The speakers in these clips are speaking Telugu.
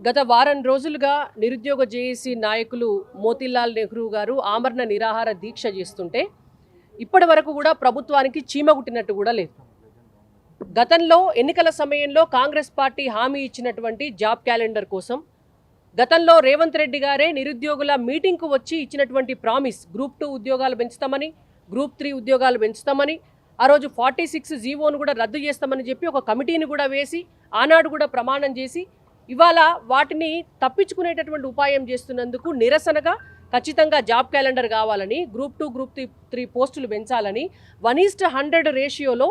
గత వారం రోజులుగా నిరుద్యోగ జేఏసీ నాయకులు మోతీలాల్ నెహ్రూ గారు ఆమరణ నిరాహార దీక్ష చేస్తుంటే ఇప్పటి వరకు కూడా ప్రభుత్వానికి చీమగుట్టినట్టు కూడా లేదు. గతంలో ఎన్నికల సమయంలో కాంగ్రెస్ పార్టీ హామీ ఇచ్చినటువంటి జాబ్ క్యాలెండర్ కోసం గతంలో రేవంత్ రెడ్డి గారే నిరుద్యోగుల మీటింగ్కు వచ్చి ఇచ్చినటువంటి ప్రామిస్ గ్రూప్ 2 ఉద్యోగాలు పెంచుతామని, గ్రూప్ 3 ఉద్యోగాలు పెంచుతామని, ఆ రోజు 46 జీవోను కూడా రద్దు చేస్తామని చెప్పి ఒక కమిటీని కూడా వేసి ఆనాడు కూడా ప్రమాణం చేసి ఇవాళ వాటిని తప్పించుకునేటటువంటి ఉపాయం చేస్తున్నందుకు నిరసనగా ఖచ్చితంగా జాబ్ క్యాలెండర్ కావాలని, గ్రూప్ 2 గ్రూప్ 3 పోస్టులు పెంచాలని 1:100 రేషియోలో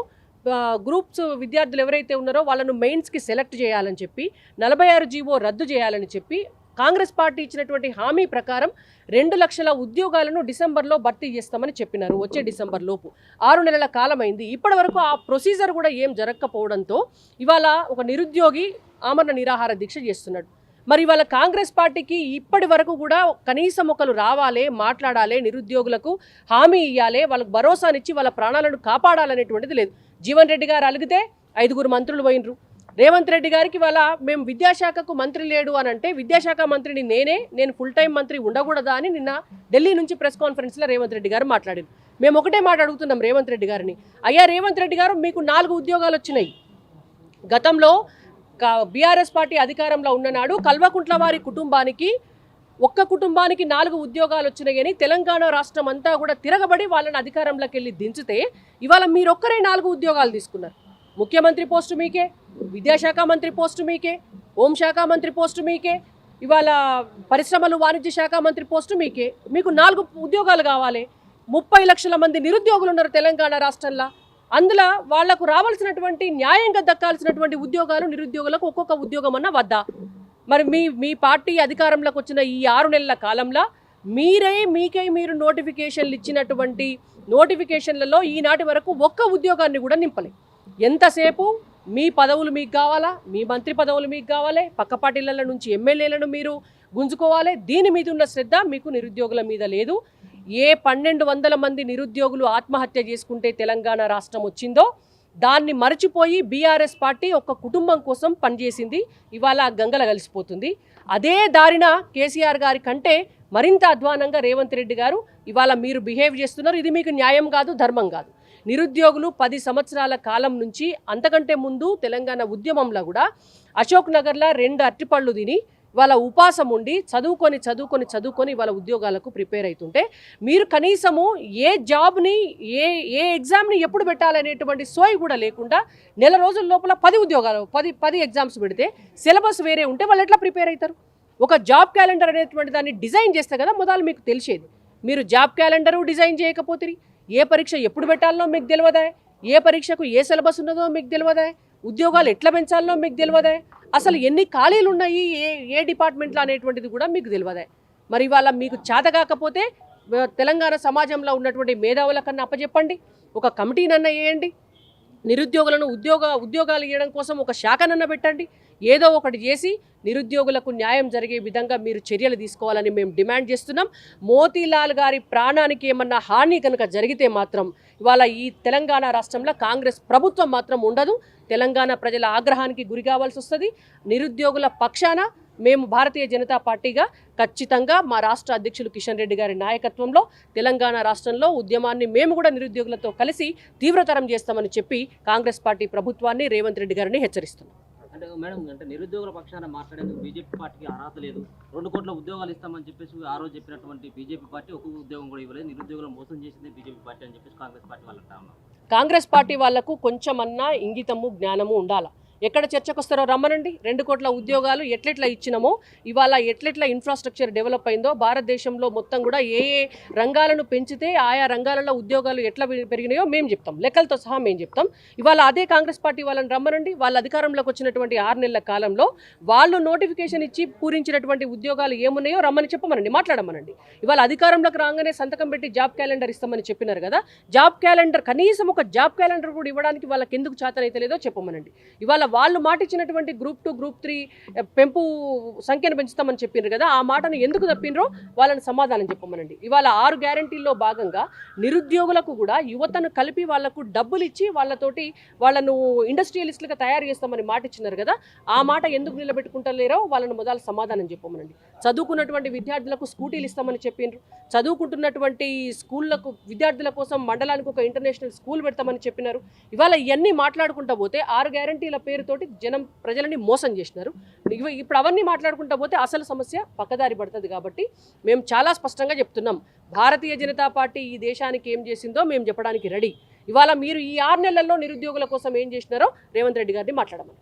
గ్రూప్స్ విద్యార్థులు ఎవరైతే ఉన్నారో వాళ్ళను మెయిన్స్కి సెలెక్ట్ చేయాలని చెప్పి 46 జీవో రద్దు చేయాలని చెప్పి కాంగ్రెస్ పార్టీ ఇచ్చినటువంటి హామీ ప్రకారం 2 లక్షల ఉద్యోగాలను డిసెంబర్లో భర్తీ చేస్తామని చెప్పినారు. వచ్చే డిసెంబర్ లోపు 6 నెలల కాలమైంది. ఇప్పటి వరకు ఆ ప్రొసీజర్ కూడా ఏం జరగకపోవడంతో ఇవాళ ఒక నిరుద్యోగి ఆమరణ నిరాహార దీక్ష చేస్తున్నాడు. మరి ఇవాళ కాంగ్రెస్ పార్టీకి ఇప్పటి వరకు కూడా కనీసం ఒకరు రావాలి, మాట్లాడాలి, నిరుద్యోగులకు హామీ ఇవ్వాలి, వాళ్ళకు భరోసానిచ్చి వాళ్ళ ప్రాణాలను కాపాడాలనేటువంటిది లేదు. జీవన్ రెడ్డి గారు అలిగితే 5 మంత్రులు పోయినరు. రేవంత్ రెడ్డి గారికి ఇవాళ మేము విద్యాశాఖకు మంత్రి లేడు అని అంటే విద్యాశాఖ మంత్రిని నేను ఫుల్ టైం మంత్రి ఉండకూడదా అని నిన్న ఢిల్లీ నుంచి ప్రెస్ కాన్ఫరెన్స్లో రేవంత్ రెడ్డి గారు మాట్లాడారు. మేము ఒకటే మాట అడుగుతున్నాం రేవంత్ రెడ్డి గారిని, అయ్యా రేవంత్ రెడ్డి గారు మీకు 4 ఉద్యోగాలు వచ్చినాయి. గతంలో బీఆర్ఎస్ పార్టీ అధికారంలో ఉన్ననాడు కల్వకుంట్ల వారి కుటుంబానికి ఒక్క కుటుంబానికి 4 ఉద్యోగాలు వచ్చినాయని తెలంగాణ రాష్ట్రం అంతా కూడా తిరగబడి వాళ్ళని అధికారంలోకి వెళ్ళి దించితే ఇవాళ మీరొక్కరే 4 ఉద్యోగాలు తీసుకున్నారు. ముఖ్యమంత్రి పోస్టు మీకే, విద్యాశాఖ మంత్రి పోస్టు మీకే, హోంశాఖ మంత్రి పోస్టు మీకే, ఇవాళ పరిశ్రమలు వాణిజ్య శాఖ మంత్రి పోస్టు మీకే. మీకు 4 ఉద్యోగాలు కావాలి. 30 లక్షల మంది నిరుద్యోగులు ఉన్నారు తెలంగాణ రాష్ట్రంలో. అందులో వాళ్లకు రావాల్సినటువంటి న్యాయంగా దక్కాల్సినటువంటి ఉద్యోగాలు నిరుద్యోగులకు ఒక్కొక్క ఉద్యోగం అన్నా వద్దా? మరి మీ పార్టీ అధికారంలోకి వచ్చిన ఈ 6 నెలల కాలంలో మీకై మీరు నోటిఫికేషన్లు ఇచ్చినటువంటి నోటిఫికేషన్లలో ఈనాటి వరకు ఒక్క ఉద్యోగాన్ని కూడా నింపలే. ఎంతసేపు మీ పదవులు మీకు కావాలా, మీ మంత్రి పదవులు మీకు కావాలి, పక్క పార్టీల నుంచి ఎమ్మెల్యేలను మీరు గుంజుకోవాలి. దీని మీద ఉన్న శ్రద్ధ మీకు నిరుద్యోగుల మీద లేదు. ఏ 1200 మంది నిరుద్యోగులు ఆత్మహత్య చేసుకుంటే తెలంగాణ రాష్ట్రం వచ్చిందో దాన్ని మరచిపోయి బీఆర్ఎస్ పార్టీ ఒక కుటుంబం కోసం పనిచేసింది. ఇవాళ గంగల కలిసిపోతుంది. అదే దారిన కేసీఆర్ గారి కంటే మరింత అధ్వానంగా రేవంత్ రెడ్డి గారు ఇవాళ మీరు బిహేవ్ చేస్తున్నారు. ఇది మీకు న్యాయం కాదు, ధర్మం కాదు. నిరుద్యోగులు 10 సంవత్సరాల కాలం నుంచి అంతకంటే ముందు తెలంగాణ ఉద్యమంలో కూడా అశోక్ నగర్లో 2 అరటిపళ్ళు తిని వాళ్ళ ఉపాసం ఉండి చదువుకొని వాళ్ళ ఉద్యోగాలకు ప్రిపేర్ అవుతుంటే మీరు కనీసము ఏ జాబ్ని ఏ ఎగ్జామ్ని ఎప్పుడు పెట్టాలనేటువంటి సోయి కూడా లేకుండా నెల రోజుల లోపల 10 ఉద్యోగాలు 10 ఎగ్జామ్స్ పెడితే సిలబస్ వేరే ఉంటే వాళ్ళు ఎట్లా ప్రిపేర్ అవుతారు? ఒక జాబ్ క్యాలెండర్ అనేటువంటి దాన్ని డిజైన్ చేస్తే కదా మొదలు మీకు తెలిసేది. మీరు జాబ్ క్యాలెండరు డిజైన్ చేయకపోతే ఏ పరీక్ష ఎప్పుడు పెట్టాలనో మీకు తెలియదా? ఏ పరీక్షకు ఏ సిలబస్ ఉన్నదో మీకు తెలియదా? ఉద్యోగాలు ఎట్లా పెంచాలనో మీకు తెలియదా? అసలు ఎన్ని ఖాళీలు ఉన్నాయి ఏ డిపార్ట్మెంట్లో అనేటువంటిది కూడా మీకు తెలియదా? మరి ఇవాళ మీకు చేత కాకపోతే తెలంగాణ సమాజంలో ఉన్నటువంటి మేధావుల కన్నా అప్పచెప్పండి, ఒక కమిటీనన్నా వేయండి, నిరుద్యోగులను ఉద్యోగాలు ఇవ్వడం కోసం ఒక శాఖనన్నా పెట్టండి. ఏదో ఒకటి చేసి నిరుద్యోగులకు న్యాయం జరిగే విధంగా మీరు చర్యలు తీసుకోవాలని మేము డిమాండ్ చేస్తున్నాం. మోతీలాల్ గారి ప్రాణానికి ఏమన్నా హాని కనుక జరిగితే మాత్రం ఇవాళ ఈ తెలంగాణ రాష్ట్రంలో కాంగ్రెస్ ప్రభుత్వం మాత్రం ఉండదు. తెలంగాణ ప్రజల ఆగ్రహానికి గురి కావాల్సి వస్తుంది. నిరుద్యోగుల పక్షాన మేము భారతీయ జనతా పార్టీగా ఖచ్చితంగా మా రాష్ట్ర అధ్యక్షులు కిషన్ రెడ్డి గారి నాయకత్వంలో తెలంగాణ రాష్ట్రంలో ఉద్యమాన్ని మేము కూడా నిరుద్యోగులతో కలిసి తీవ్రతరం చేస్తామని చెప్పి కాంగ్రెస్ పార్టీ ప్రభుత్వాన్ని రేవంత్ రెడ్డి గారిని హెచ్చరిస్తున్నాం. అంటే మేడం, అంటే నిరుద్యోగుల పక్షాన మాట్లాడేందుకు బీజేపీ పార్టీకి అర్హత లేదు, 2 కోట్ల ఉద్యోగాలు ఇస్తామని చెప్పేసి ఆ రోజు చెప్పినటువంటి బీజేపీ పార్టీ ఒక ఉద్యోగం కూడా ఇవ్వలేదు, నిరుద్యోగులను మోసం చేసింది బీజేపీ పార్టీ అని చెప్పేసి కాంగ్రెస్ పార్టీ వాళ్ళు అంటా ఉన్నారు. కాంగ్రెస్ పార్టీ వాళ్లకు కొంచెమన్నా ఇంగితము జ్ఞానము ఉండాలా. ఎక్కడ చర్చకు వస్తారో రమ్మనండి. 2 కోట్ల ఉద్యోగాలు ఎట్లెట్లా ఇచ్చినామో ఇవాళ ఎట్లెట్లా ఇన్ఫ్రాస్ట్రక్చర్ డెవలప్ అయిందో భారతదేశంలో మొత్తం కూడా ఏ రంగాలను పెంచితే ఆయా రంగాలలో ఉద్యోగాలు ఎట్లా పెరిగినాయో మేము చెప్తాం, లెక్కలతో సహా మేము చెప్తాం. ఇవాళ అదే కాంగ్రెస్ పార్టీ వాళ్ళని రమ్మనండి. వాళ్ళ అధికారంలోకి వచ్చినటువంటి 6 నెలల కాలంలో వాళ్ళు నోటిఫికేషన్ ఇచ్చి పూరించినటువంటి ఉద్యోగాలు ఏమున్నాయో రమ్మని చెప్పమనండి, మాట్లాడమనండి. ఇవాళ అధికారంలోకి రాగానే సంతకం పెట్టి జాబ్ క్యాలెండర్ ఇస్తామని చెప్పినారు కదా, జాబ్ క్యాలెండర్ కనీసం ఒక జాబ్ క్యాలెండర్ కూడా ఇవ్వడానికి వాళ్ళకి ఎందుకు చేతనైతే లేదో చెప్పమనండి. ఇవాళ వాళ్ళు మాట ఇచ్చినటువంటి గ్రూప్ 2 గ్రూప్ 3 పెంపు సంఖ్యను పెంచుతామని చెప్పిండ్రు కదా, ఆ మాటను ఎందుకు తప్పిండ్రో వాళ్ళని సమాధానం చెప్పమనండి. ఇవాళ 6 గ్యారంటీల్లో భాగంగా నిరుద్యోగులకు కూడా యువతను కలిపి వాళ్లకు డబ్బులు ఇచ్చి వాళ్ళను ఇండస్ట్రియలిస్టులుగా తయారు చేస్తామని మాట ఇచ్చినారు కదా, ఆ మాట ఎందుకు నిలబెట్టుకుంటలేరో వాళ్ళని మొదలు సమాధానం చెప్పమనండి. చదువుకున్నటువంటి విద్యార్థులకు స్కూటీలు ఇస్తామని చెప్పిండ్రు, చదువుకుంటున్నటువంటి స్కూళ్ళకు విద్యార్థుల కోసం మండలానికి ఒక ఇంటర్నేషనల్ స్కూల్ పెడతామని చెప్పినారు. ఇవాళ ఇవన్నీ మాట్లాడుకుంటా పోతే 6 గ్యారంటీల పేరుతోటి ప్రజలని మోసం చేసినారు. ఇప్పుడు అవన్నీ మాట్లాడుకుంటా పోతే అసలు సమస్య పక్కదారి పడుతుంది. కాబట్టి మేము చాలా స్పష్టంగా చెప్తున్నాం, భారతీయ జనతా పార్టీ ఈ దేశానికి ఏం చేసిందో మేము చెప్పడానికి రెడీ. ఇవాళ మీరు ఈ 6 నెలల్లో నిరుద్యోగుల కోసం ఏం చేసినారో రేవంత్ రెడ్డి గారిని మాట్లాడమని.